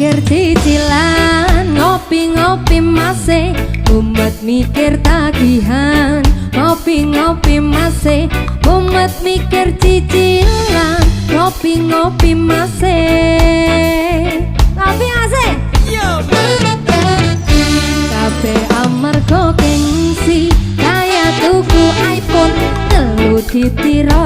mikir cicilan, ngopi-ngopi masih mumet mikir tagihan. Ngopi-ngopi masih mumet mikir cicilan, ngopi-ngopi masih. Ngopi masih. Kabeh amarga gengsi, kaya tuku iPhone telu ditiro